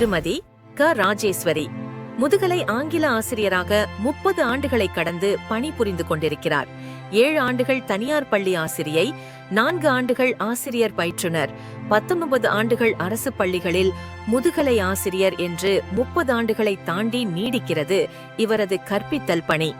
திருமதி க ராஜேஸ்வரி முதுகலை ஆங்கில ஆசிரியராக 30 ஆண்டுகளை கடந்து பணிபுரிந்து கொண்டிருக்கிறார். 7 ஆண்டுகள் தனியார் பள்ளி ஆசிரியை, 4 ஆண்டுகள் ஆசிரியர் பயிற்றுனர், 19 ஆண்டுகள் அரசு பள்ளிகளில் முதுகலை ஆசிரியர் என்று 30 ஆண்டுகளை தாண்டி நீடிக்கிறது இவரது கற்பித்தல் பணி.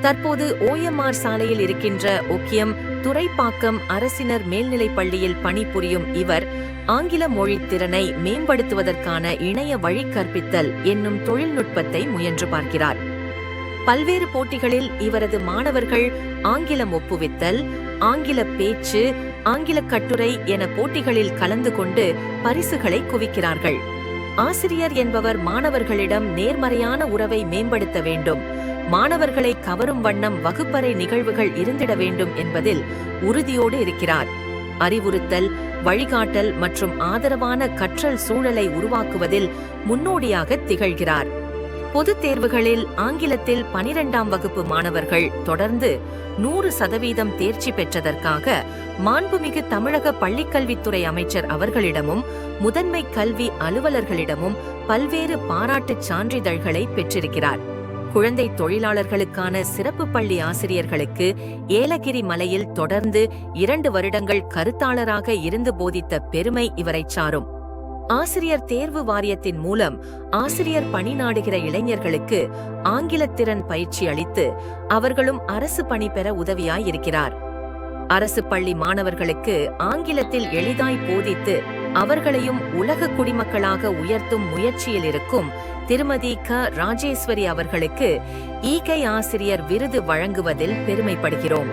தற்போது OMR சாலையில் இருக்கின்ற ஒக்கியம் துரைப்பாக்கம் அரசினர் மேல்நிலைப் பள்ளியில் பணிபுரியும் இவர் ஆங்கில மொழி திறனை மேம்படுத்துவதற்கான இணைய வழி கற்பித்தல் என்னும் தொழில்நுட்பத்தை முயன்று பார்க்கிறார். பல்வேறு போட்டிகளில் இவரது மாணவர்கள் ஆங்கிலம் ஒப்புவித்தல், ஆங்கில பேச்சு, ஆங்கில கட்டுரை என போட்டிகளில் கலந்து கொண்டு பரிசுகளை குவிக்கிறார்கள். ஆசிரியர் என்பவர் மாணவர்களிடம் நேர்மறையான உறவை மேம்படுத்த வேண்டும், மாணவர்களை கவரும் வண்ணம் வகுப்பறை நிகழ்வுகள் இருந்திட வேண்டும் என்பதில் உறுதியோடு இருக்கிறார். அறிவுறுத்தல், வழிகாட்டல் மற்றும் ஆதரவான கற்றல் சூழலை உருவாக்குவதில் முன்னோடியாக திகழ்கிறார். பொதுத் தேர்வுகளில் ஆங்கிலத்தில் 12ஆம் வகுப்பு மாணவர்கள் தொடர்ந்து 100% தேர்ச்சி பெற்றதற்காக மாண்புமிகு தமிழக பள்ளிக்கல்வித்துறை அமைச்சர் அவர்களிடமும் முதன்மை கல்வி அலுவலர்களிடமும் பல்வேறு பாராட்டுச் சான்றிதழ்களை பெற்றிருக்கிறார். குழந்தை தொழிலாளர்களுக்கான சிறப்பு பள்ளி ஆசிரியர்களுக்கு ஏலகிரி மலையில் தொடர்ந்து 2 வருடங்கள் கருத்தாளராக இருந்து போதித்த பெருமை இவரைச் சாரும். ஆசிரியர் தேர்வு வாரியத்தின் மூலம் ஆசிரியர் பணி நாடுகிற இளைஞர்களுக்கு ஆங்கிலத்திறன் பயிற்சி அளித்து அவர்களும் அரசு பணி பெற உதவியாயிருக்கிறார். அரசு பள்ளி மாணவர்களுக்கு ஆங்கிலத்தில் எளிதாய் போதித்து அவர்களையும் உலக குடிமக்களாக உயர்த்தும் முயற்சியில் இருக்கும் திருமதி க ராஜேஸ்வரி அவர்களுக்கு ஈகை ஆசிரியர் விருது வழங்குவதில் பெருமைப்படுகிறோம்.